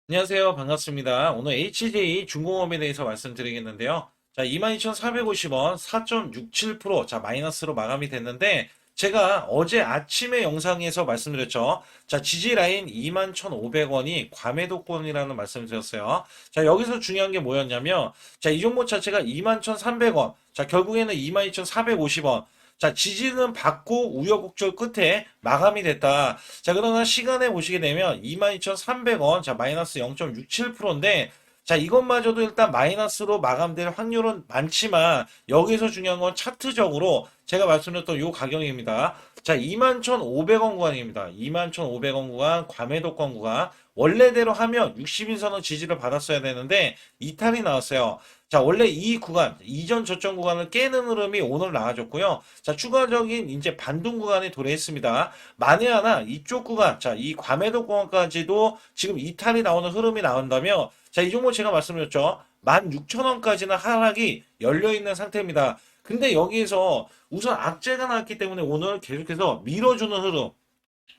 안녕하세요. 반갑습니다. 오늘 HJ 중공업에 대해서 말씀드리겠는데요. 자, 22,450원 4.67%, 자, 마이너스로 마감이 됐는데, 제가 어제 아침에 영상에서 말씀드렸죠. 자, 지지 라인 21,500원이 과매도권이라는 말씀을 드렸어요. 자, 여기서 중요한 게 뭐였냐면, 자, 이 종목 자체가 21,300원, 자, 결국에는 22,450원, 자, 지지는 받고 우여곡절 끝에 마감이 됐다. 자, 그러나 시간에 보시게 되면 22,300원, 자, 마이너스 0.67%인데, 자, 이것마저도 일단 마이너스로 마감될 확률은 많지만, 여기서 중요한 건 차트적으로 제가 말씀드렸던 요 가격입니다. 자, 21,500원 구간입니다. 21,500원 구간, 과매도권 구간. 원래대로 하면 60인선은 지지를 받았어야 되는데, 이탈이 나왔어요. 자, 원래 이 구간, 이전 저점 구간을 깨는 흐름이 오늘 나와줬고요. 자, 추가적인 이제 반등 구간에 도래했습니다. 만에 하나 이쪽 구간, 자, 이 과매도 구간까지도 지금 이탈이 나오는 흐름이 나온다면, 자, 이 종목 제가 말씀드렸죠. 16,000원까지는 하락이 열려있는 상태입니다. 근데 여기에서 우선 악재가 나왔기 때문에 오늘 계속해서 밀어주는 흐름,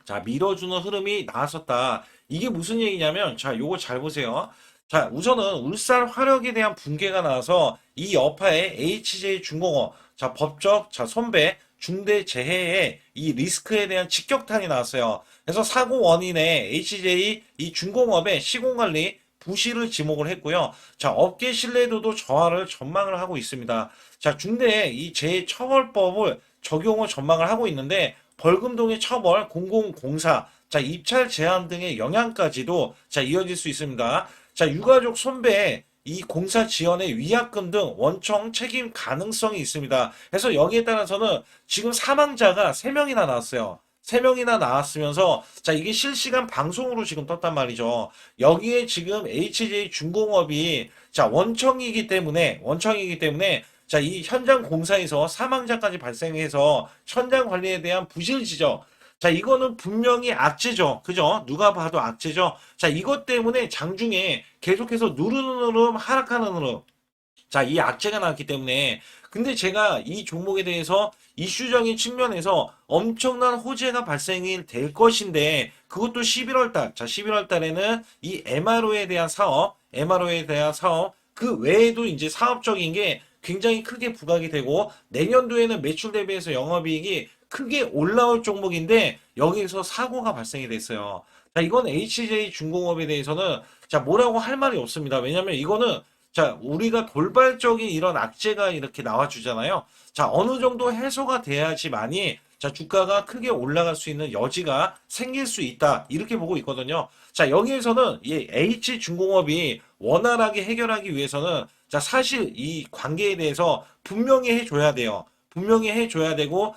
자, 밀어주는 흐름이 나왔었다. 이게 무슨 얘기냐면, 자, 요거 잘 보세요. 자, 우선은 울산 화력에 대한 붕괴가 나와서 이 여파에 HJ 중공업, 자, 법적, 자, 손배, 중대 재해의 이 리스크에 대한 직격탄이 나왔어요. 그래서 사고 원인에 HJ 이 중공업의 시공관리 부실을 지목을 했고요. 자, 업계 신뢰도도 저하를 전망을 하고 있습니다. 자, 중대 이 재해처벌법을 적용을 전망을 하고 있는데 벌금동의 처벌, 공공공사, 자, 입찰 제한 등의 영향까지도 자, 이어질 수 있습니다. 자, 유가족 손배, 이 공사 지원의 위약금 등 원청 책임 가능성이 있습니다. 그래서 여기에 따라서는 지금 사망자가 3명이나 나왔어요. 3명이나 나왔으면서, 자, 이게 실시간 방송으로 지금 떴단 말이죠. 여기에 지금 HJ 중공업이, 자, 원청이기 때문에, 자, 이 현장 공사에서 사망자까지 발생해서 현장 관리에 대한 부실 지적. 자, 이거는 분명히 악재죠. 그죠? 누가 봐도 악재죠. 자, 이것 때문에 장중에 계속해서 누르는 흐름, 하락하는 흐름. 자, 이 악재가 나왔기 때문에. 근데 제가 이 종목에 대해서 이슈적인 측면에서 엄청난 호재가 발생이 될 것인데, 그것도 11월 달. 자, 11월 달에는 이 MRO에 대한 사업, 그 외에도 이제 사업적인 게 굉장히 크게 부각이 되고, 내년도에는 매출 대비해서 영업이익이 크게 올라올 종목인데, 여기에서 사고가 발생이 됐어요. 자, 이건 HJ 중공업에 대해서는, 자, 뭐라고 할 말이 없습니다. 왜냐면 이거는, 자, 우리가 돌발적인 이런 악재가 이렇게 나와주잖아요. 자, 어느 정도 해소가 돼야지만이, 자, 주가가 크게 올라갈 수 있는 여지가 생길 수 있다. 이렇게 보고 있거든요. 자, 여기에서는 이 H중공업이 원활하게 해결하기 위해서는, 자, 사실 이 관계에 대해서 분명히 해줘야 돼요. 분명히 해줘야 되고,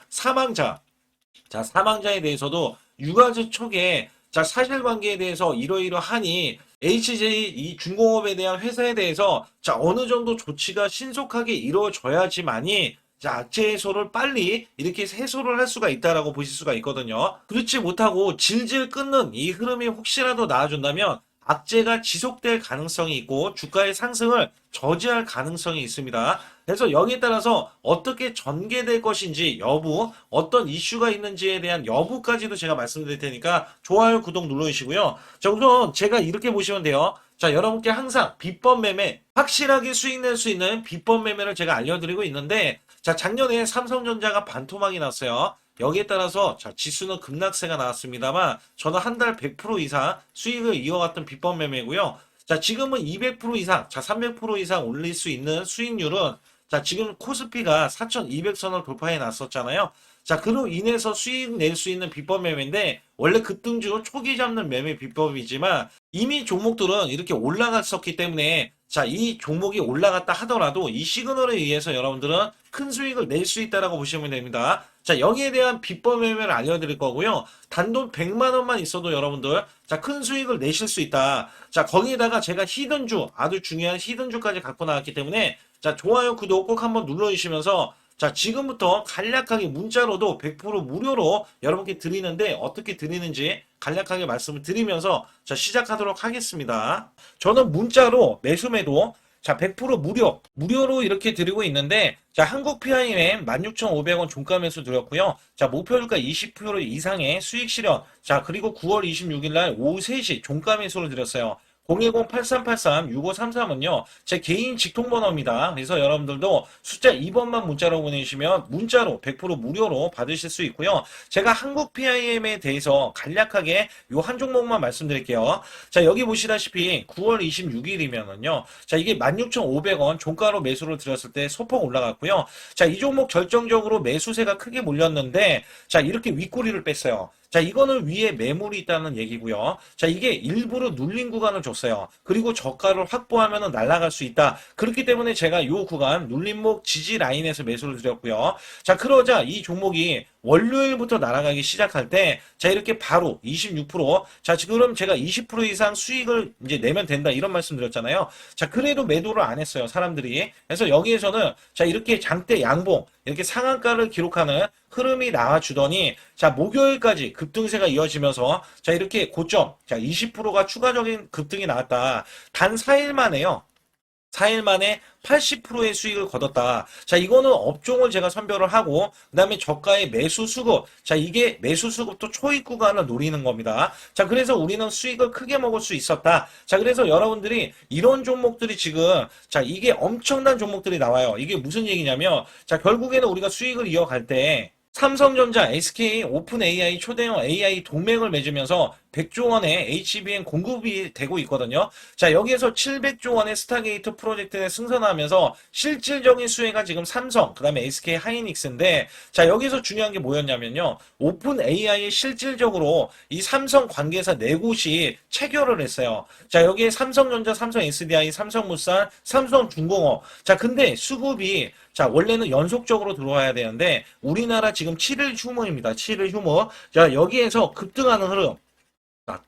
자, 사망자에 대해서도 유가족 쪽에, 자, 사실관계에 대해서 이러이러하니 HJ 이 중공업에 대한 회사에 대해서, 자, 어느 정도 조치가 신속하게 이루어져야지만이, 자, 악재 해소를 빨리 이렇게 해소를 할 수가 있다라고 보실 수가 있거든요. 그렇지 못하고 질질 끊는 이 흐름이 혹시라도 나와준다면 악재가 지속될 가능성이 있고 주가의 상승을 저지할 가능성이 있습니다. 그래서 여기에 따라서 어떻게 전개될 것인지 여부, 어떤 이슈가 있는지에 대한 여부까지도 제가 말씀드릴 테니까 좋아요, 구독 눌러주시고요. 자, 우선 제가 이렇게 보시면 돼요. 자, 여러분께 항상 비법 매매, 확실하게 수익 낼 수 있는 비법 매매를 제가 알려드리고 있는데, 자, 작년에 삼성전자가 반토막이 났어요. 여기에 따라서 자, 지수는 급락세가 나왔습니다만 저는 한 달 100% 이상 수익을 이어갔던 비법 매매고요. 자, 지금은 200% 이상, 자, 300% 이상 올릴 수 있는 수익률은, 자, 지금 코스피가 4,200선을 돌파해 놨었잖아요. 자, 그로 인해서 수익 낼 수 있는 비법 매매인데, 원래 급등주 초기 잡는 매매 비법이지만 이미 종목들은 이렇게 올라갔었기 때문에, 자, 이 종목이 올라갔다 하더라도 이 시그널에 의해서 여러분들은 큰 수익을 낼 수 있다라고 보시면 됩니다. 자, 여기에 대한 비법 매매를 알려드릴 거고요. 단돈 100만 원만 있어도 여러분들, 자, 큰 수익을 내실 수 있다. 자, 거기에다가 제가 히든주, 아주 중요한 히든주까지 갖고 나왔기 때문에, 자, 좋아요, 구독 꼭 한번 눌러주시면서, 자, 지금부터 간략하게 문자로도 100% 무료로 여러분께 드리는데, 어떻게 드리는지 간략하게 말씀을 드리면서, 자, 시작하도록 하겠습니다. 저는 문자로 매수매도, 자, 100% 무료로 이렇게 드리고 있는데, 자, 한국 PIM 16,500원 종가 매수 드렸고요. 자, 목표주가 20% 이상의 수익 실현. 자, 그리고 9월 26일 날 오후 3시 종가 매수를 드렸어요. 010-8383-6533은요, 제 개인 직통번호입니다. 그래서 여러분들도 숫자 2번만 문자로 보내주시면 문자로 100% 무료로 받으실 수 있고요. 제가 한국 PIM에 대해서 간략하게 요 한 종목만 말씀드릴게요. 자, 여기 보시다시피 9월 26일이면은요, 자, 이게 16,500원 종가로 매수를 드렸을 때 소폭 올라갔고요. 자, 이 종목 결정적으로 매수세가 크게 몰렸는데, 자, 이렇게 윗꼬리를 뺐어요. 자, 이거는 위에 매물이 있다는 얘기고요. 자, 이게 일부러 눌린 구간을 줬어요. 그리고 저가를 확보하면 날아갈 수 있다. 그렇기 때문에 제가 이 구간 눌림목 지지 라인에서 매수를 드렸고요. 자, 그러자 이 종목이 월요일부터 날아가기 시작할 때, 자, 이렇게 바로 26%, 자, 지금 제가 20% 이상 수익을 이제 내면 된다, 이런 말씀 드렸잖아요. 자, 그래도 매도를 안 했어요, 사람들이. 그래서 여기에서는, 자, 이렇게 장대 양봉, 이렇게 상한가를 기록하는 흐름이 나와주더니, 자, 목요일까지 급등세가 이어지면서, 자, 이렇게 고점, 자, 20%가 추가적인 급등이 나왔다. 단 4일 만에요. 4일 만에 80%의 수익을 거뒀다. 자, 이거는 업종을 제가 선별을 하고, 그 다음에 저가의 매수 수급. 자, 이게 매수 수급도 초입 구간을 노리는 겁니다. 자, 그래서 우리는 수익을 크게 먹을 수 있었다. 자, 그래서 여러분들이 이런 종목들이 지금, 자, 이게 엄청난 종목들이 나와요. 이게 무슨 얘기냐면, 자, 결국에는 우리가 수익을 이어갈 때, 삼성전자, SK, 오픈 AI, 초대형 AI 동맹을 맺으면서 100조 원의 HBM 공급이 되고 있거든요. 자, 여기에서 700조 원의 스타게이트 프로젝트에 승선하면서 실질적인 수혜가 지금 삼성, 그 다음에 SK 하이닉스인데, 자, 여기서 중요한 게 뭐였냐면요. 오픈 AI에 실질적으로 이 삼성 관계사 네 곳이 체결을 했어요. 자, 여기에 삼성전자, 삼성 SDI, 삼성물산, 삼성중공업. 자, 근데 수급이, 자, 원래는 연속적으로 들어와야 되는데, 우리나라 지금 7일 휴무입니다. 7일 휴무. 자, 여기에서 급등하는 흐름.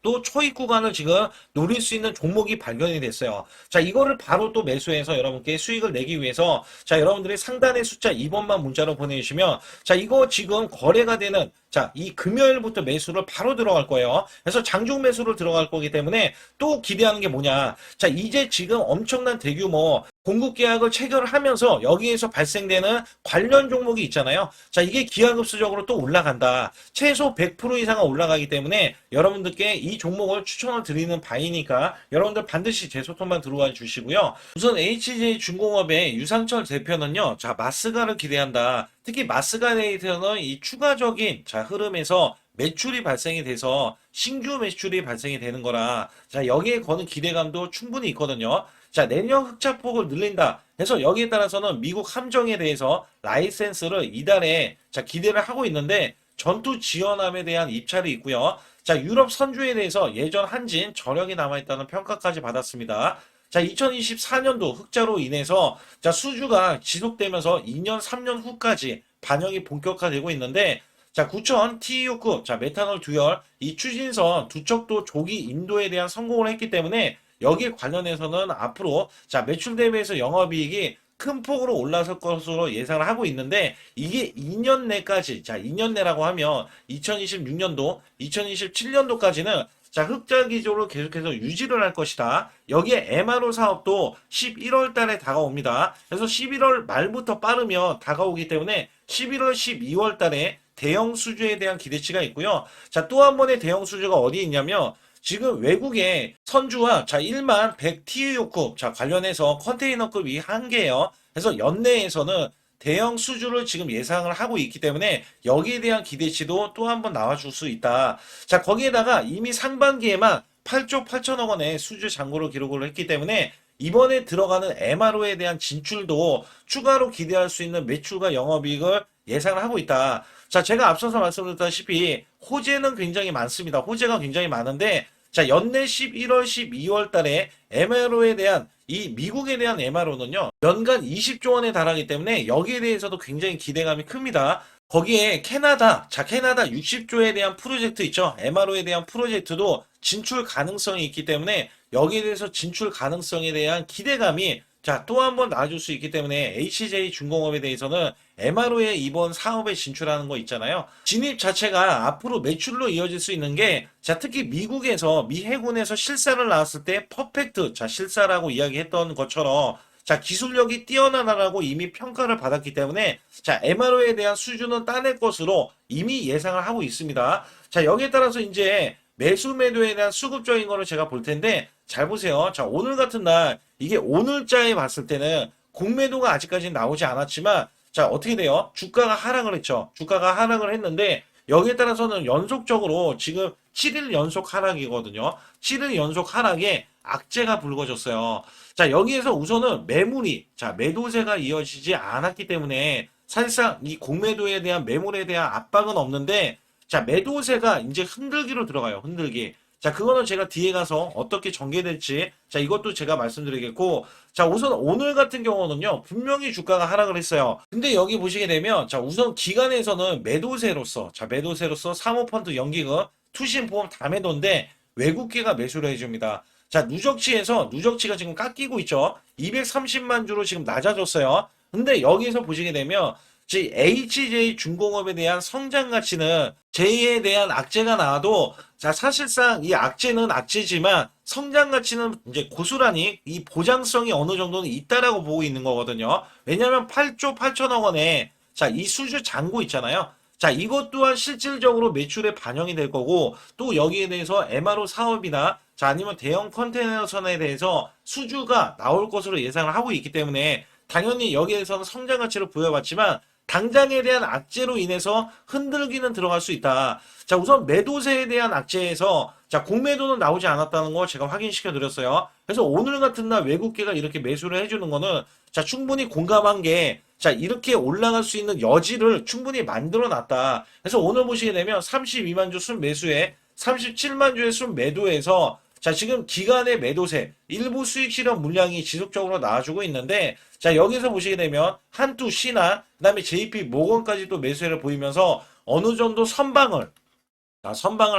또 초입 구간을 지금 노릴 수 있는 종목이 발견이 됐어요. 자, 이거를 바로 또 매수해서 여러분께 수익을 내기 위해서, 자, 여러분들이 상단의 숫자 2번만 문자로 보내주시면, 자, 이거 지금 거래가 되는, 자, 이 금요일부터 매수를 바로 들어갈 거예요. 그래서 장중 매수를 들어갈 거기 때문에 또 기대하는 게 뭐냐. 자, 이제 지금 엄청난 대규모 공급 계약을 체결을 하면서 여기에서 발생되는 관련 종목이 있잖아요. 자, 이게 기하급수적으로 또 올라간다. 최소 100% 이상은 올라가기 때문에 여러분들께 이 종목을 추천을 드리는 바이니까 여러분들 반드시 제 소통만 들어와 주시고요. 우선 HJ중공업의 유상철 대표는요. 자, 마스가를 기대한다. 특히 마스가 데이터는 이 추가적인, 자, 흐름에서 매출이 발생이 돼서 신규 매출이 발생이 되는 거라, 자, 여기에 거는 기대감도 충분히 있거든요. 자, 내년 흑자폭을 늘린다. 그래서 여기에 따라서는 미국 함정에 대해서 라이센스를 이달에, 자, 기대를 하고 있는데, 전투 지원함에 대한 입찰이 있고요. 자, 유럽 선주에 대해서 예전 한진 저력이 남아있다는 평가까지 받았습니다. 자, 2024년도 흑자로 인해서, 자, 수주가 지속되면서 2년, 3년 후까지 반영이 본격화되고 있는데, 자, 9000 TU9, 자, 메탄올 두열, 이 추진선 두 척도 조기 인도에 대한 성공을 했기 때문에 여기에 관련해서는 앞으로, 자, 매출 대비해서 영업이익이 큰 폭으로 올라설 것으로 예상을 하고 있는데, 이게 2년 내까지, 자, 2년 내라고 하면 2026년도, 2027년도까지는, 자, 흑자 기조로 계속해서 유지를 할 것이다. 여기에 MRO 사업도 11월 달에 다가옵니다. 그래서 11월 말부터 빠르면 다가오기 때문에 11월, 12월 달에 대형 수주에 대한 기대치가 있고요. 자, 또 한 번의 대형 수주가 어디 있냐면, 지금 외국의 선주와, 자, 1만 100 TU6급, 자, 관련해서 컨테이너급이 한 개예요. 그래서 연내에서는 대형 수주를 지금 예상을 하고 있기 때문에 여기에 대한 기대치도 또 한 번 나와줄 수 있다. 자, 거기에다가 이미 상반기에만 8조 8천억 원의 수주 잔고를 기록을 했기 때문에 이번에 들어가는 MRO에 대한 진출도 추가로 기대할 수 있는 매출과 영업이익을 예상을 하고 있다. 자, 제가 앞서서 말씀드렸다시피 호재는 굉장히 많습니다. 호재가 굉장히 많은데, 자, 연내 11월, 12월 달에 MRO에 대한, 이 미국에 대한 MRO는요, 연간 20조 원에 달하기 때문에 여기에 대해서도 굉장히 기대감이 큽니다. 거기에 캐나다, 자, 캐나다 60조에 대한 프로젝트 있죠. MRO에 대한 프로젝트도 진출 가능성이 있기 때문에 여기에 대해서 진출 가능성에 대한 기대감이, 자, 또 한 번 나와줄 수 있기 때문에 HJ중공업에 대해서는 MRO에 이번 사업에 진출하는 거 있잖아요. 진입 자체가 앞으로 매출로 이어질 수 있는 게, 자, 특히 미국에서, 미 해군에서 실사를 나왔을 때 퍼펙트, 자, 실사라고 이야기했던 것처럼, 자, 기술력이 뛰어나다라고 이미 평가를 받았기 때문에, 자, MRO에 대한 수준은 따낼 것으로 이미 예상을 하고 있습니다. 자, 여기에 따라서 이제 매수 매도에 대한 수급적인 거를 제가 볼 텐데 잘 보세요. 자, 오늘 같은 날 이게 오늘자에 봤을 때는 공매도가 아직까지는 나오지 않았지만 자, 어떻게 돼요? 주가가 하락을 했죠. 주가가 하락을 했는데 여기에 따라서는 연속적으로 지금 7일 연속 하락이거든요. 7일 연속 하락에 악재가 불거졌어요. 자, 여기에서 우선은 매물이, 자, 매도세가 이어지지 않았기 때문에 사실상 이 공매도에 대한 매물에 대한 압박은 없는데, 자, 매도세가 이제 흔들기로 들어가요. 흔들기. 자, 그거는 제가 뒤에 가서 어떻게 전개될지, 자, 이것도 제가 말씀드리겠고, 자, 우선 오늘 같은 경우는요, 분명히 주가가 하락을 했어요. 근데 여기 보시게 되면, 자, 우선 기관에서는 매도세로서, 자, 매도세로서 사모펀드 연기금, 투신 보험 다 매도인데, 외국계가 매수를 해줍니다. 자, 누적치가 지금 깎이고 있죠. 230만 주로 지금 낮아졌어요. 근데 여기서 보시게 되면, HJ 중공업에 대한 성장 가치는 J에 대한 악재가 나와도 자 사실상 이 악재는 악재지만 성장 가치는 이제 고스란히 이 보장성이 어느 정도는 있다라고 보고 있는 거거든요. 왜냐하면 8조 8천억 원에 자 이 수주 잔고 있잖아요. 자 이것 또한 실질적으로 매출에 반영이 될 거고 또 여기에 대해서 MRO 사업이나 자 아니면 대형 컨테이너선에 대해서 수주가 나올 것으로 예상을 하고 있기 때문에 당연히 여기에서는 성장 가치를 부여받지만 당장에 대한 악재로 인해서 흔들기는 들어갈 수 있다. 자, 우선 매도세에 대한 악재에서 자, 공매도는 나오지 않았다는 거 제가 확인시켜 드렸어요. 그래서 오늘 같은 날 외국계가 이렇게 매수를 해주는 거는 자, 충분히 공감한 게 자, 이렇게 올라갈 수 있는 여지를 충분히 만들어 놨다. 그래서 오늘 보시게 되면 32만 주 순 매수에 37만 주의 순 매도에서 자, 지금 기간의 매도세, 일부 수익 실현 물량이 지속적으로 나와주고 있는데, 자, 여기서 보시게 되면, 한투, 신한, 그 다음에 JP 모건까지 도 매수세를 보이면서 어느 정도 선방을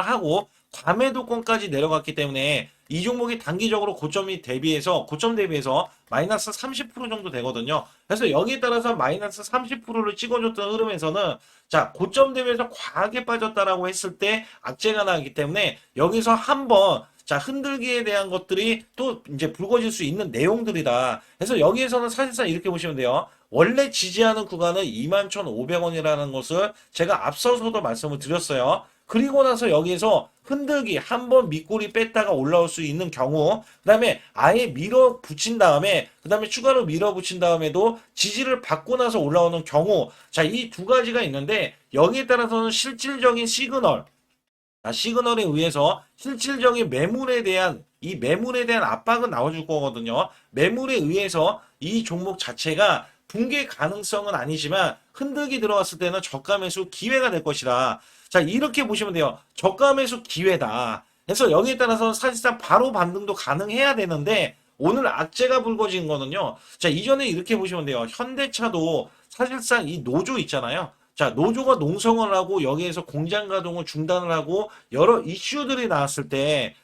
하고, 과매도권까지 내려갔기 때문에, 이 종목이 단기적으로 고점 대비해서 마이너스 30% 정도 되거든요. 그래서 여기에 따라서 마이너스 30%를 찍어줬던 흐름에서는 자, 고점 대비해서 과하게 빠졌다라고 했을 때 악재가 나기 때문에 여기서 한번 자, 흔들기에 대한 것들이 또 이제 불거질 수 있는 내용들이다. 그래서 여기에서는 사실상 이렇게 보시면 돼요. 원래 지지하는 구간은 21,500원이라는 것을 제가 앞서서도 말씀을 드렸어요. 그리고 나서 여기에서 흔들기 한번 밑꼬리 뺐다가 올라올 수 있는 경우 그 다음에 아예 밀어붙인 다음에 그 다음에 추가로 밀어붙인 다음에도 지지를 받고 나서 올라오는 경우 자, 이 두 가지가 있는데 여기에 따라서는 실질적인 시그널에 의해서 실질적인 매물에 대한 압박은 나와줄 거거든요. 매물에 의해서 이 종목 자체가 붕괴 가능성은 아니지만 흔들기 들어갔을 때는 저가 매수 기회가 될 것이다. 자, 이렇게 보시면 돼요. 저가 매수 기회다. 그래서 여기에 따라서 사실상 바로 반등도 가능해야 되는데 오늘 악재가 불거진 거는요. 자, 이전에 이렇게 보시면 돼요. 현대차도 사실상 이 노조 있잖아요. 자, 노조가 농성을 하고 여기에서 공장 가동을 중단을 하고 여러 이슈들이 나왔을 때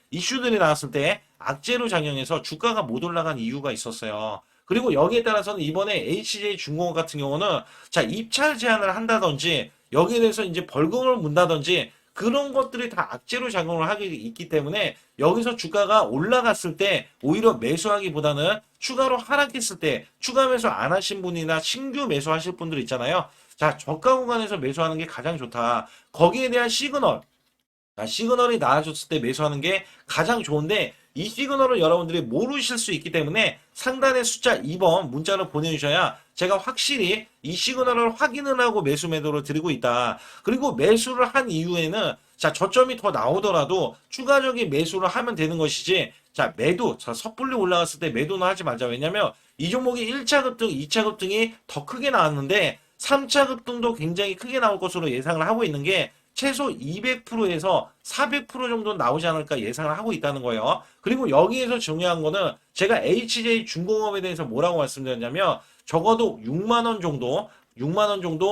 악재로 작용해서 주가가 못 올라간 이유가 있었어요. 그리고 여기에 따라서는 이번에 HJ 중공업 같은 경우는 자, 입찰 제한을 한다든지 여기에 대해서 이제 벌금을 문다든지 그런 것들이 다 악재로 작용을 하게 있기 때문에 여기서 주가가 올라갔을 때 오히려 매수하기보다는 추가로 하락했을 때 추가 매수 안 하신 분이나 신규 매수하실 분들 있잖아요. 자, 저가 구간에서 매수하는 게 가장 좋다. 거기에 대한 시그널이 나와줬을 때 매수하는 게 가장 좋은데 이 시그널을 여러분들이 모르실 수 있기 때문에 상단에 숫자 2번 문자를 보내주셔야 제가 확실히 이 시그널을 확인을 하고 매수 매도를 드리고 있다. 그리고 매수를 한 이후에는 자, 저점이 더 나오더라도 추가적인 매수를 하면 되는 것이지 자, 섣불리 올라갔을 때 매도는 하지 말자. 왜냐면 이 종목이 1차 급등, 2차 급등이 더 크게 나왔는데 3차 급등도 굉장히 크게 나올 것으로 예상을 하고 있는 게 최소 200%에서 400% 정도 나오지 않을까 예상을 하고 있다는 거예요. 그리고 여기에서 중요한 거는 제가 HJ 중공업에 대해서 뭐라고 말씀드렸냐면 적어도 6만 원 정도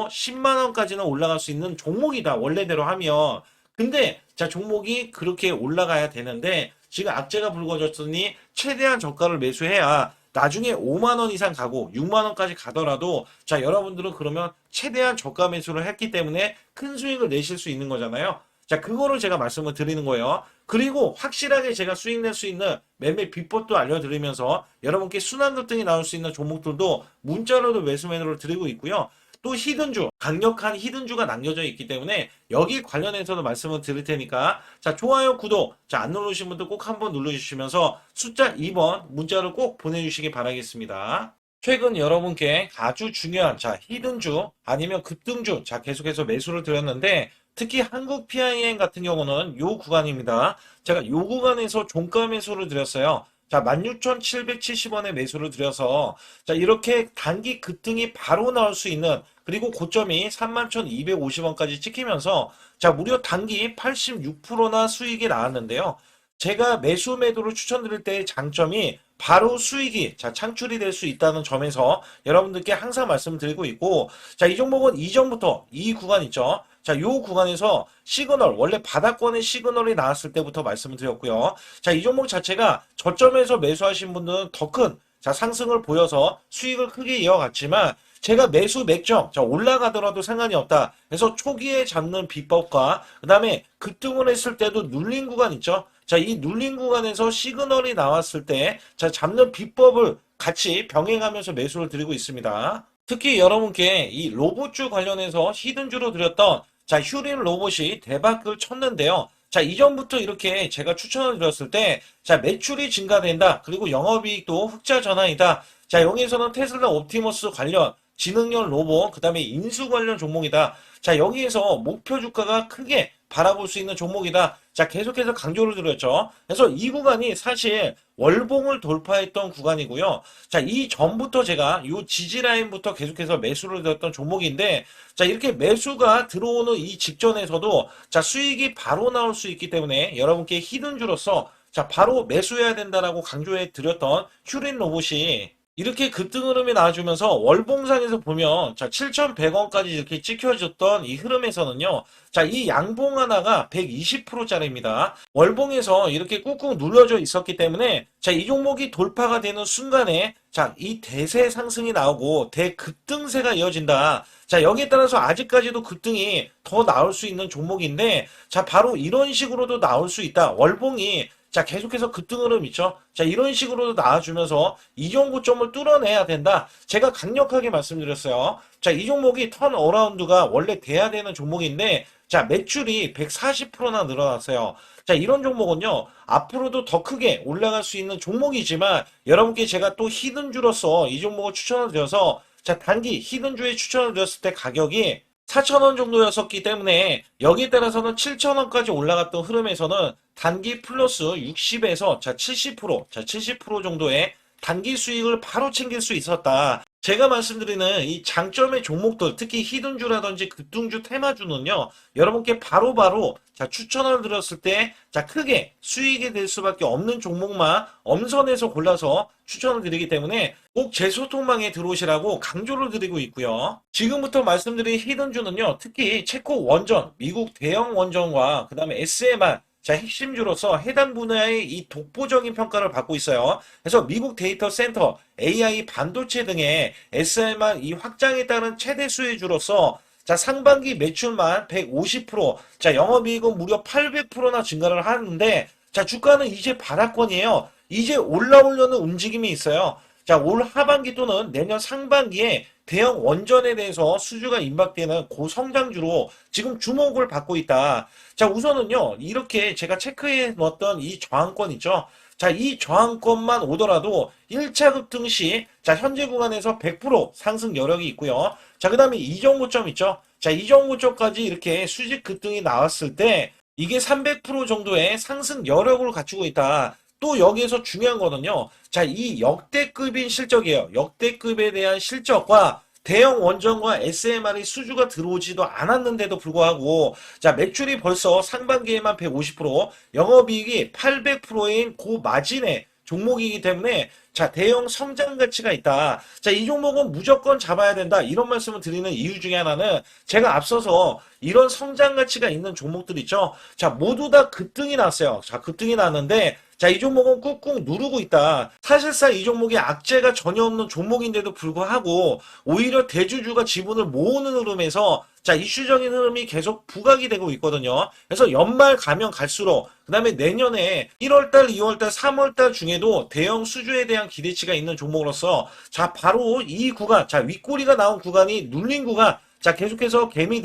10만 원까지는 올라갈 수 있는 종목이다. 원래대로 하면. 근데 자, 종목이 그렇게 올라가야 되는데 지금 악재가 불거졌으니 최대한 저가를 매수해야 나중에 5만 원 이상 가고 6만 원까지 가더라도 자, 여러분들은 그러면 최대한 저가 매수를 했기 때문에 큰 수익을 내실 수 있는 거잖아요. 자, 그거를 제가 말씀을 드리는 거예요. 그리고 확실하게 제가 수익 낼 수 있는 매매 비법도 알려드리면서 여러분께 순환급등이 나올 수 있는 종목들도 문자로도 매수 매도를 드리고 있고요. 또 히든주, 강력한 히든주가 남겨져 있기 때문에 여기 관련해서도 말씀을 드릴 테니까 자, 좋아요, 구독, 자, 안 누르신 분들 꼭 한번 눌러주시면서 숫자 2번 문자를 꼭 보내주시기 바라겠습니다. 최근 여러분께 아주 중요한 자, 히든주 아니면 급등주 자, 계속해서 매수를 드렸는데 특히 한국 PIM 같은 경우는 요 구간입니다. 제가 요 구간에서 종가 매수를 드렸어요. 자, 16,770원에 매수를 드려서 자, 이렇게 단기 급등이 바로 나올 수 있는 그리고 고점이 31,250원까지 찍히면서 자, 무려 단기 86%나 수익이 나왔는데요. 제가 매수 매도를 추천드릴 때의 장점이 바로 수익이 자, 창출이 될 수 있다는 점에서 여러분들께 항상 말씀드리고 있고 자, 이 종목은 이전부터 이 구간 있죠. 자, 요 구간에서 시그널, 원래 바닥권의 시그널이 나왔을 때부터 말씀을 드렸고요. 자, 이 종목 자체가 저점에서 매수하신 분들은 더 큰 자, 상승을 보여서 수익을 크게 이어갔지만 제가 매수 맥점, 자, 올라가더라도 상관이 없다. 그래서 초기에 잡는 비법과 그 다음에 급등을 했을 때도 눌린 구간 있죠. 자, 이 눌린 구간에서 시그널이 나왔을 때 자, 잡는 비법을 같이 병행하면서 매수를 드리고 있습니다. 특히 여러분께 이 로봇주 관련해서 히든주로 드렸던 자, 휴린 로봇이 대박을 쳤는데요. 자, 이전부터 이렇게 제가 추천을 드렸을 때, 자, 매출이 증가된다. 그리고 영업이익도 흑자 전환이다. 자, 여기에서는 테슬라 옵티머스 관련 지능형 로봇, 그 다음에 인수 관련 종목이다. 자, 여기에서 목표 주가가 크게 바라볼 수 있는 종목이다. 자, 계속해서 강조를 드렸죠. 그래서 이 구간이 사실 월봉을 돌파했던 구간이고요. 자, 이 전부터 제가 이 지지라인부터 계속해서 매수를 드렸던 종목인데, 자, 이렇게 매수가 들어오는 이 직전에서도 자, 수익이 바로 나올 수 있기 때문에 여러분께 히든주로서 자, 바로 매수해야 된다라고 강조해 드렸던 휴린 로봇이 이렇게 급등 흐름이 나와주면서 월봉상에서 보면 자 7,100원까지 이렇게 찍혀졌던 이 흐름에서는요. 자, 이 양봉 하나가 120%짜리입니다. 월봉에서 이렇게 꾹꾹 눌러져 있었기 때문에 자, 이 종목이 돌파가 되는 순간에 자, 이 대세 상승이 나오고 대급등세가 이어진다. 자, 여기에 따라서 아직까지도 급등이 더 나올 수 있는 종목인데 자, 바로 이런 식으로도 나올 수 있다. 월봉이 자, 계속해서 급등 흐름 있죠? 자, 이런 식으로도 나와주면서 이전 고점을 뚫어내야 된다. 제가 강력하게 말씀드렸어요. 자, 이 종목이 턴어라운드가 원래 돼야 되는 종목인데, 자, 매출이 140%나 늘어났어요. 자, 이런 종목은요, 앞으로도 더 크게 올라갈 수 있는 종목이지만, 여러분께 제가 또 히든주로서 이 종목을 추천을 드려서, 자, 단기 히든주에 추천을 드렸을 때 가격이 4,000원 정도였었기 때문에 여기에 따라서는 7,000원까지 올라갔던 흐름에서는 단기 플러스 60에서 자 70% 정도의 단기 수익을 바로 챙길 수 있었다. 제가 말씀드리는 이 장점의 종목들, 특히 히든주라든지 급등주 테마주는요, 여러분께 바로바로 자 추천을 드렸을 때 자 크게 수익이 될 수밖에 없는 종목만 엄선해서 골라서 추천을 드리기 때문에 꼭 제 소통망에 들어오시라고 강조를 드리고 있고요. 지금부터 말씀드린 히든주는요, 특히 체코 원전, 미국 대형 원전과 그 다음에 SMR 자, 핵심주로서 해당 분야의 이 독보적인 평가를 받고 있어요. 그래서 미국 데이터 센터, AI 반도체 등의 SMR 이 확장에 따른 최대 수혜주로서 자, 상반기 매출만 150%, 자, 영업이익은 무려 800%나 증가를 하는데, 자, 주가는 이제 바닥권이에요. 이제 올라오려는 움직임이 있어요. 자, 올 하반기 또는 내년 상반기에 대형 원전에 대해서 수주가 임박되는 고성장주로 지금 주목을 받고 있다. 자, 우선은요, 이렇게 제가 체크해 놓았던 이 저항권 있죠. 자, 이 저항권만 오더라도 1차 급등 시, 자, 현재 구간에서 100% 상승 여력이 있고요. 자, 그 다음에 이전 고점 있죠. 자, 이전 고점까지 이렇게 수직 급등이 나왔을 때, 이게 300% 정도의 상승 여력을 갖추고 있다. 또 여기에서 중요한 거는요. 자, 이 역대급인 실적이에요. 역대급에 대한 실적과 대형 원전과 SMR이 수주가 들어오지도 않았는데도 불구하고 자, 매출이 벌써 상반기에만 150%, 영업이익이 800%인 고마진의 종목이기 때문에 자, 대형 성장 가치가 있다. 자, 이 종목은 무조건 잡아야 된다. 이런 말씀을 드리는 이유 중에 하나는 제가 앞서서 이런 성장 가치가 있는 종목들 있죠. 자, 모두 다 급등이 났어요. 자, 급등이 났는데 자, 이 종목은 꾹꾹 누르고 있다. 사실상 이 종목이 악재가 전혀 없는 종목인데도 불구하고 오히려 대주주가 지분을 모으는 흐름에서 자, 이슈적인 흐름이 계속 부각이 되고 있거든요. 그래서 연말 가면 갈수록 그 다음에 내년에 1월달, 2월달, 3월달 중에도 대형 수주에 대한 기대치가 있는 종목으로서 자, 바로 이 구간, 자, 윗꼬리가 나온 구간이 눌린 구간, 자, 계속해서 개미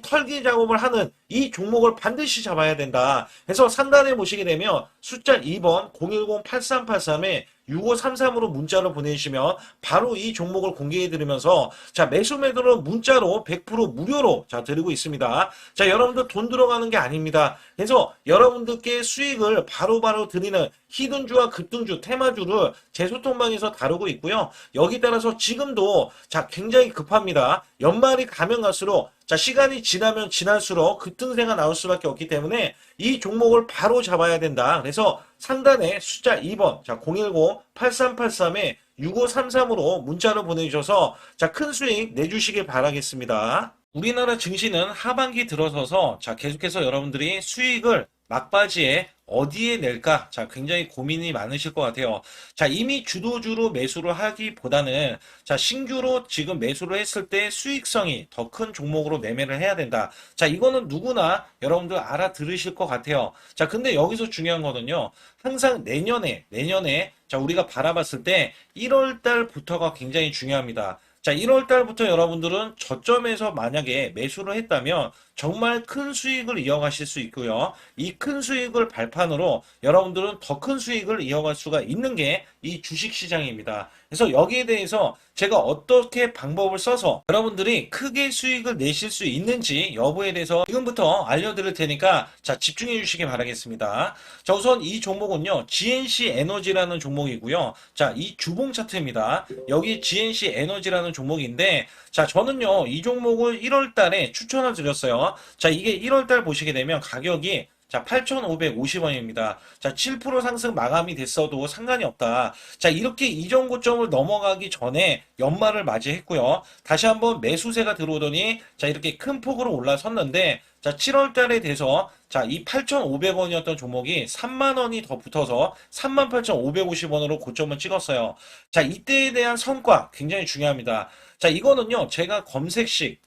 털기 작업을 하는 이 종목을 반드시 잡아야 된다. 그래서 상단에 보시게 되면 숫자 2번 010-8383에 6533으로 문자로 보내주시면 바로 이 종목을 공개해 드리면서 자, 매수 매도는 문자로 100% 무료로 자, 드리고 있습니다. 자, 여러분들 돈 들어가는 게 아닙니다. 그래서 여러분들께 수익을 바로바로 드리는 히든주와 급등주, 테마주를 제 소통방에서 다루고 있고요. 여기 따라서 지금도 자, 굉장히 급합니다. 연말이 가면 갈수록 자, 시간이 지나면 지날수록 급등세가 나올 수밖에 없기 때문에 이 종목을 바로 잡아야 된다. 그래서 상단에 숫자 2번, 자, 010-8383에 6533으로 문자로 보내주셔서 자, 큰 수익 내주시길 바라겠습니다. 우리나라 증시는 하반기 들어서서 자, 계속해서 여러분들이 수익을 막바지에 어디에 낼까? 자, 굉장히 고민이 많으실 것 같아요. 자, 이미 주도주로 매수를 하기보다는 자, 신규로 지금 매수를 했을 때 수익성이 더 큰 종목으로 매매를 해야 된다. 자, 이거는 누구나 여러분들 알아들으실 것 같아요. 자, 근데 여기서 중요한 거는요. 항상 내년에 자, 우리가 바라봤을 때 1월 달부터가 굉장히 중요합니다. 자, 1월 달부터 여러분들은 저점에서 만약에 매수를 했다면 정말 큰 수익을 이어가실 수 있고요. 이 큰 수익을 발판으로 여러분들은 더 큰 수익을 이어갈 수가 있는 게 이 주식시장입니다. 그래서 여기에 대해서 제가 어떻게 방법을 써서 여러분들이 크게 수익을 내실 수 있는지 여부에 대해서 지금부터 알려드릴 테니까 자, 집중해 주시기 바라겠습니다. 자, 우선 이 종목은요, GNC 에너지라는 종목이고요. 자, 이 주봉 차트입니다. 여기 GNC 에너지라는 종목인데 자, 저는요, 이 종목을 1월 달에 추천을 드렸어요. 자, 이게 1월 달 보시게 되면 가격이 자, 8,550원입니다. 자, 7% 상승 마감이 됐어도 상관이 없다. 자, 이렇게 이전 고점을 넘어가기 전에 연말을 맞이했고요. 다시 한번 매수세가 들어오더니 자, 이렇게 큰 폭으로 올라섰는데 자, 7월 달에 돼서 자, 이 8,500원이었던 종목이 3만 원이 더 붙어서 38,550원으로 고점을 찍었어요. 자, 이때에 대한 성과 굉장히 중요합니다. 자, 이거는요, 제가 검색식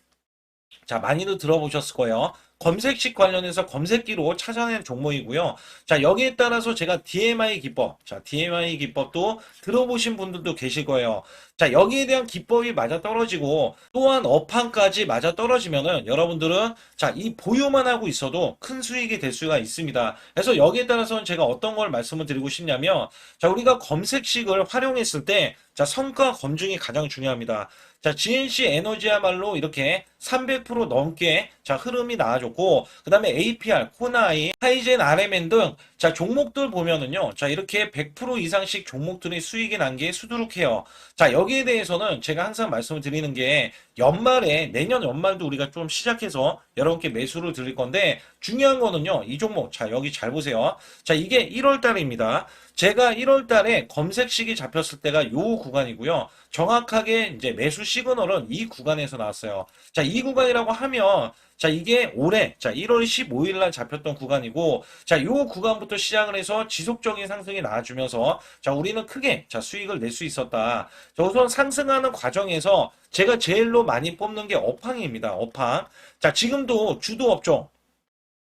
자, 많이들 들어보셨을 거예요. 검색식 관련해서 검색기로 찾아낸 종목이고요. 자, 여기에 따라서 제가 DMI 기법, 자, DMI 기법도 들어보신 분들도 계실 거예요. 자, 여기에 대한 기법이 맞아 떨어지고 또한 업황까지 맞아 떨어지면은 여러분들은 자, 이 보유만 하고 있어도 큰 수익이 될 수가 있습니다. 그래서 여기에 따라서는 제가 어떤 걸 말씀을 드리고 싶냐면 자, 우리가 검색식을 활용했을 때 자, 성과 검증이 가장 중요합니다. 자, GNC 에너지야말로 이렇게 300% 넘게 자, 흐름이 나와줬고, 그 다음에 APR, 코나이, 하이젠, RMN 등 자, 종목들 보면은요, 자, 이렇게 100% 이상씩 종목들이 수익이 난 게 수두룩해요. 자, 여기에 대해서는 제가 항상 말씀을 드리는 게 연말에, 내년 연말도 우리가 좀 시작해서 여러분께 매수를 드릴 건데, 중요한 거는요, 이 종목, 자, 여기 잘 보세요. 자, 이게 1월 달입니다. 제가 1월 달에 검색식이 잡혔을 때가 요 구간이고요. 정확하게 이제 매수 시그널은 이 구간에서 나왔어요. 자, 이 구간이라고 하면 자, 이게 올해 자, 1월 15일 날 잡혔던 구간이고 자, 요 구간부터 시작을 해서 지속적인 상승이 나와주면서 자, 우리는 크게 자, 수익을 낼 수 있었다. 자, 우선 상승하는 과정에서 제가 제일로 많이 뽑는 게 업황입니다. 업황. 자, 지금도 주도 업종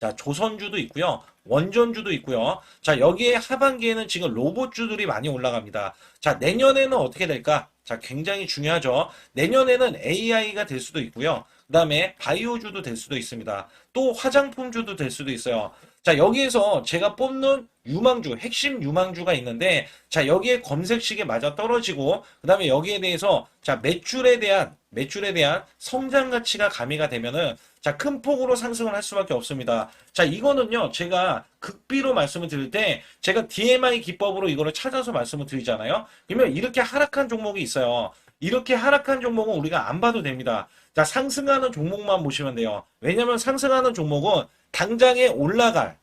자, 조선주도 있고요. 원전주도 있고요. 자, 여기에 하반기에는 지금 로봇주들이 많이 올라갑니다. 자, 내년에는 어떻게 될까? 자, 굉장히 중요하죠. 내년에는 AI가 될 수도 있고요. 그 다음에 바이오주도 될 수도 있습니다. 또 화장품주도 될 수도 있어요. 자, 여기에서 제가 뽑는 유망주, 핵심 유망주가 있는데, 자, 여기에 검색식에 맞아 떨어지고, 그 다음에 여기에 대해서, 자, 매출에 대한 성장 가치가 가미가 되면은, 자, 큰 폭으로 상승을 할 수밖에 없습니다. 자, 이거는요, 제가 극비로 말씀을 드릴 때, 제가 DMI 기법으로 이거를 찾아서 말씀을 드리잖아요. 그러면 이렇게 하락한 종목이 있어요. 이렇게 하락한 종목은 우리가 안 봐도 됩니다. 자, 상승하는 종목만 보시면 돼요. 왜냐면 상승하는 종목은 당장에 올라갈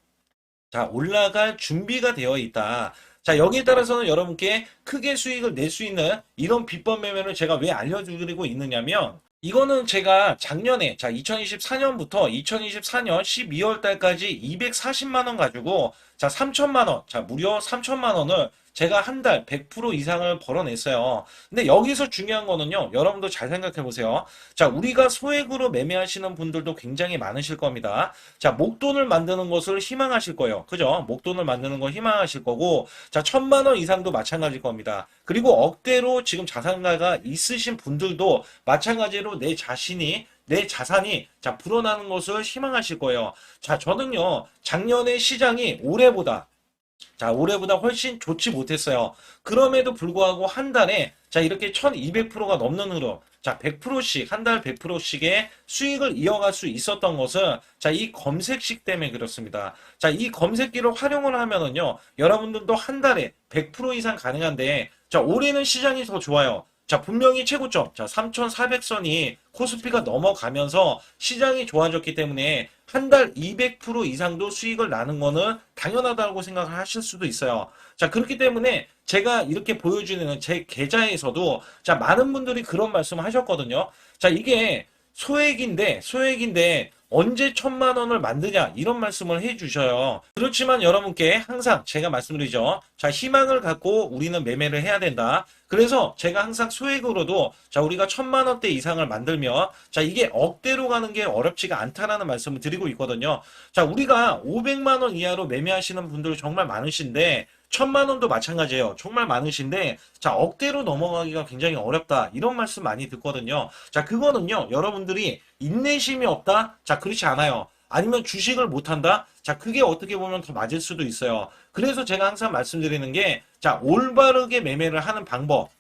준비가 되어 있다. 자, 여기에 따라서는 여러분께 크게 수익을 낼 수 있는 이런 비법 매매를 제가 왜 알려드리고 있느냐면, 이거는 제가 작년에, 자, 2024년부터 2024년 12월 달까지 240만 원 가지고, 자, 3천만 원, 자, 무려 3천만 원을 제가 한 달 100% 이상을 벌어냈어요. 근데 여기서 중요한 거는요, 여러분도 잘 생각해 보세요. 자, 우리가 소액으로 매매하시는 분들도 굉장히 많으실 겁니다. 자, 목돈을 만드는 것을 희망하실 거예요. 그죠? 목돈을 만드는 걸 희망하실 거고, 자, 1,000만 원 이상도 마찬가지일 겁니다. 그리고 억대로 지금 자산가가 있으신 분들도 마찬가지로 내 자산이 자 불어나는 것을 희망하실 거예요. 자, 저는요 작년에 시장이 올해보다 훨씬 좋지 못했어요. 그럼에도 불구하고 한 달에 자 이렇게 1200%가 넘는 흐름, 자 100%씩 한 달 100%씩의 수익을 이어갈 수 있었던 것은 자 이 검색식 때문에 그렇습니다. 자, 이 검색기를 활용을 하면은요 여러분들도 한 달에 100% 이상 가능한데, 자 올해는 시장이 더 좋아요. 자, 분명히 최고점, 자, 3,400선이 코스피가 넘어가면서 시장이 좋아졌기 때문에 한 달 200% 이상도 수익을 나는 거는 당연하다고 생각을 하실 수도 있어요. 자, 그렇기 때문에 제가 이렇게 보여주는 제 계좌에서도 자, 많은 분들이 그런 말씀을 하셨거든요. 자, 이게 소액인데 언제 1,000만 원을 만드냐 이런 말씀을 해주셔요. 그렇지만 여러분께 항상 제가 말씀드리죠. 자, 희망을 갖고 우리는 매매를 해야 된다. 그래서 제가 항상 소액으로도 자 우리가 1,000만 원대 이상을 만들면 자 이게 억대로 가는 게 어렵지가 않다라는 말씀을 드리고 있거든요. 자, 우리가 500만 원 이하로 매매하시는 분들 정말 많으신데 1,000만 원도 마찬가지예요. 정말 많으신데 자 억대로 넘어가기가 굉장히 어렵다 이런 말씀 많이 듣거든요. 자, 그거는요 여러분들이 인내심이 없다? 자, 그렇지 않아요. 아니면 주식을 못한다? 자, 그게 어떻게 보면 더 맞을 수도 있어요. 그래서 제가 항상 말씀드리는 게 자 올바르게 매매를 하는 방법,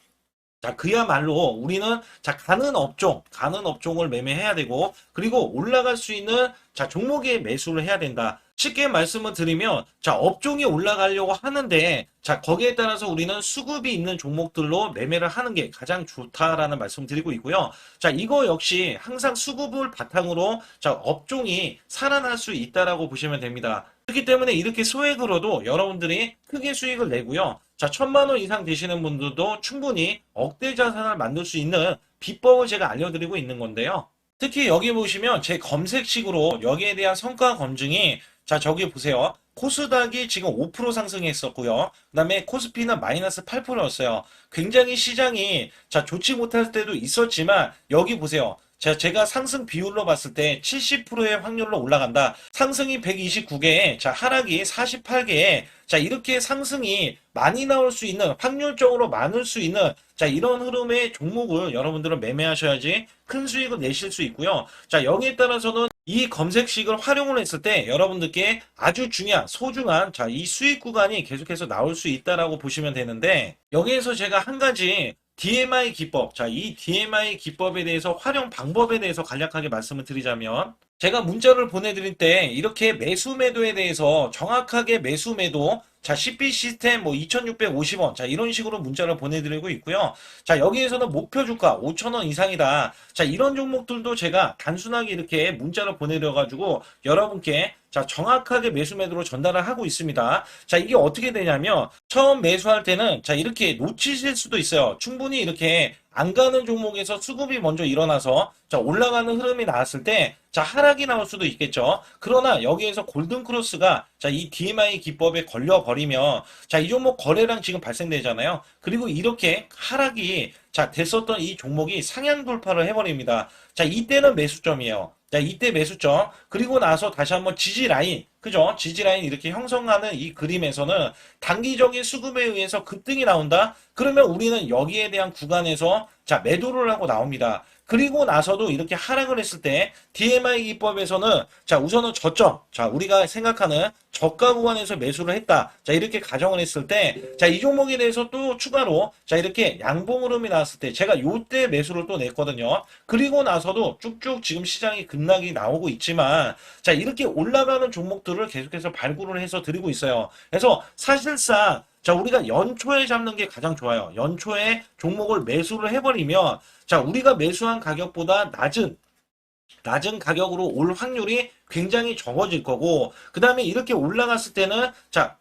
자, 그야말로 우리는 자, 가는 업종을 매매해야 되고, 그리고 올라갈 수 있는 자, 종목에 매수를 해야 된다. 쉽게 말씀을 드리면, 자, 업종이 올라가려고 하는데, 자, 거기에 따라서 우리는 수급이 있는 종목들로 매매를 하는 게 가장 좋다라는 말씀 드리고 있고요. 자, 이거 역시 항상 수급을 바탕으로 자, 업종이 살아날 수 있다라고 보시면 됩니다. 그렇기 때문에 이렇게 소액으로도 여러분들이 크게 수익을 내고요. 자, 1,000만 원 이상 되시는 분들도 충분히 억대 자산을 만들 수 있는 비법을 제가 알려드리고 있는 건데요. 특히 여기 보시면 제 검색식으로 여기에 대한 성과 검증이 자, 저기 보세요. 코스닥이 지금 5% 상승했었고요. 그 다음에 코스피는 마이너스 8%였어요. 굉장히 시장이 자, 좋지 못할 때도 있었지만 여기 보세요. 자, 제가 상승 비율로 봤을 때 70%의 확률로 올라간다. 상승이 129개에, 자, 하락이 48개에, 자, 이렇게 상승이 많이 나올 수 있는, 확률적으로 많을 수 있는, 자, 이런 흐름의 종목을 여러분들은 매매하셔야지 큰 수익을 내실 수 있고요. 자, 여기에 따라서는 이 검색식을 활용을 했을 때 여러분들께 아주 중요한, 소중한, 자, 이 수익 구간이 계속해서 나올 수 있다라고 보시면 되는데, 여기에서 제가 한 가지 DMI 기법, 자, 이 DMI 기법에 대해서 활용 방법에 대해서 간략하게 말씀을 드리자면, 제가 문자를 보내드릴 때 이렇게 매수 매도에 대해서 정확하게 매수 매도, 자, CP 시스템 뭐 2,650원, 자, 이런 식으로 문자를 보내드리고 있고요. 자, 여기에서는 목표 주가 5,000원 이상이다. 자, 이런 종목들도 제가 단순하게 이렇게 문자를 보내드려가지고 여러분께 자, 정확하게 매수 매도로 전달을 하고 있습니다. 자, 이게 어떻게 되냐면 처음 매수할 때는 자, 이렇게 놓치실 수도 있어요. 충분히 이렇게 안 가는 종목에서 수급이 먼저 일어나서 자, 올라가는 흐름이 나왔을 때 자, 하락이 나올 수도 있겠죠. 그러나 여기에서 골든 크로스가 자, 이 DMI 기법에 걸려 버리면 자, 이 종목 거래량 지금 발생되잖아요. 그리고 이렇게 하락이 자, 됐었던 이 종목이 상향 돌파를 해버립니다. 자, 이때는 매수점이에요. 자, 이때 매수점. 그리고 나서 다시 한번 지지 라인. 그죠? 지지 라인 이렇게 형성하는 이 그림에서는 단기적인 수급에 의해서 급등이 나온다? 그러면 우리는 여기에 대한 구간에서 자, 매도를 하고 나옵니다. 그리고 나서도 이렇게 하락을 했을 때 DMI 기법에서는 자, 우선은 저점. 자, 우리가 생각하는 저가 구간에서 매수를 했다. 자, 이렇게 가정을 했을 때 자, 이 종목에 대해서 또 추가로 자, 이렇게 양봉 흐름이 나왔을 때 제가 요때 매수를 또 냈거든요. 그리고 나서도 쭉쭉 지금 시장이 급락이 나오고 있지만 자, 이렇게 올라가는 종목들을 계속해서 발굴을 해서 드리고 있어요. 그래서 사실상 자, 우리가 연초에 잡는 게 가장 좋아요. 연초에 종목을 매수를 해버리면 자, 우리가 매수한 가격보다 낮은 가격으로 올 확률이 굉장히 적어질 거고, 그 다음에 이렇게 올라갔을 때는 자,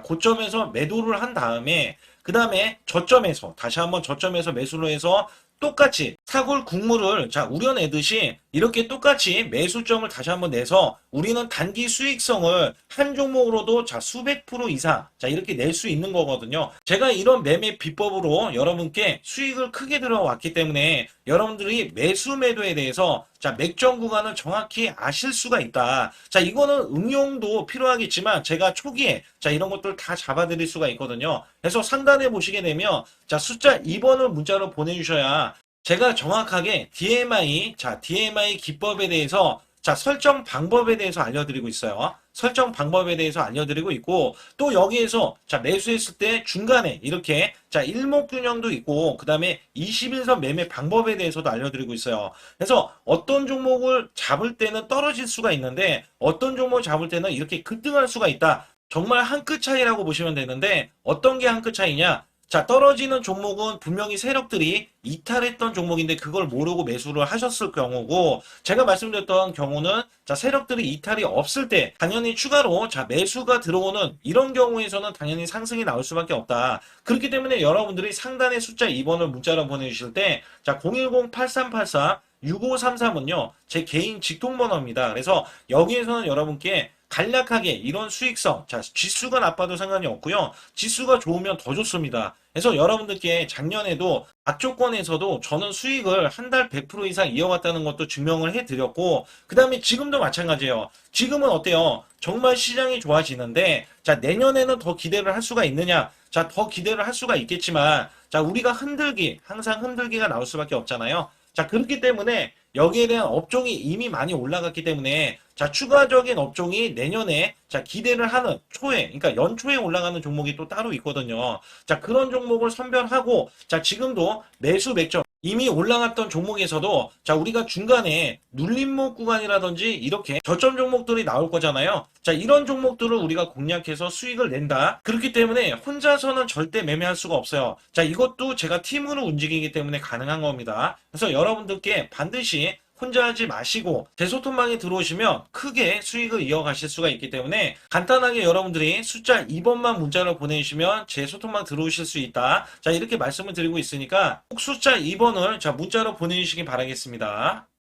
고점에서 매도를 한 다음에 그 다음에 저점에서 다시 한번 저점에서 매수를 해서 똑같이 사골 국물을 자 우려내듯이 이렇게 똑같이 매수점을 다시 한번 내서 우리는 단기 수익성을 한 종목으로도 자 수백 프로 이상 자 이렇게 낼 수 있는 거거든요. 제가 이런 매매 비법으로 여러분께 수익을 크게 들어왔기 때문에 여러분들이 매수 매도에 대해서 자 맥점 구간을 정확히 아실 수가 있다. 자 이거는 응용도 필요하겠지만 제가 초기에 자 이런 것들 다 잡아드릴 수가 있거든요. 그래서 상단에 보시게 되면 자 숫자 2번을 문자로 보내주셔야 제가 정확하게 DMI 자 DMI 기법에 대해서 자 설정 방법에 대해서 알려드리고 있어요. 설정 방법에 대해서 알려드리고 있고 또 여기에서 자 매수했을 때 중간에 이렇게 자 일목균형도 있고 그 다음에 21선 매매 방법에 대해서도 알려드리고 있어요. 그래서 어떤 종목을 잡을 때는 떨어질 수가 있는데 어떤 종목을 잡을 때는 이렇게 급등할 수가 있다. 정말 한 끗 차이라고 보시면 되는데 어떤 게 한 끗 차이냐? 자, 떨어지는 종목은 분명히 세력들이 이탈했던 종목인데 그걸 모르고 매수를 하셨을 경우고 제가 말씀드렸던 경우는 자, 세력들이 이탈이 없을 때 당연히 추가로 자, 매수가 들어오는 이런 경우에서는 당연히 상승이 나올 수밖에 없다. 그렇기 때문에 여러분들이 상단의 숫자 2번을 문자로 보내주실 때 자, 010-8384 6533은요, 제 개인 직통번호입니다. 그래서 여기에서는 여러분께 간략하게 이런 수익성, 자, 지수가 나빠도 상관이 없고요. 지수가 좋으면 더 좋습니다. 그래서 여러분들께 작년에도 악조건에서도 저는 수익을 한 달 100% 이상 이어갔다는 것도 증명을 해드렸고, 그 다음에 지금도 마찬가지예요. 지금은 어때요? 정말 시장이 좋아지는데, 자, 내년에는 더 기대를 할 수가 있느냐? 자, 더 기대를 할 수가 있겠지만, 자, 우리가 항상 흔들기가 나올 수밖에 없잖아요. 자, 그렇기 때문에 여기에 대한 업종이 이미 많이 올라갔기 때문에 자, 추가적인 업종이 내년에 자, 기대를 하는 초에, 그러니까 연초에 올라가는 종목이 또 따로 있거든요. 자, 그런 종목을 선별하고 자, 지금도 매수 맥점 이미 올라갔던 종목에서도 자, 우리가 중간에 눌림목 구간이라든지 이렇게 저점 종목들이 나올 거잖아요. 자, 이런 종목들을 우리가 공략해서 수익을 낸다. 그렇기 때문에 혼자서는 절대 매매할 수가 없어요. 자, 이것도 제가 팀으로 움직이기 때문에 가능한 겁니다. 그래서 여러분들께 반드시 혼자 하지 마시고 제 소통방에 들어오시면 크게 수익을 이어가실 수가 있기 때문에 간단하게 여러분들이 숫자 2번만 문자로 보내주시면 제 소통방 들어오실 수 있다. 자, 이렇게 말씀을 드리고 있으니까 꼭 숫자 2번을 자 문자로 보내주시기 바라겠습니다.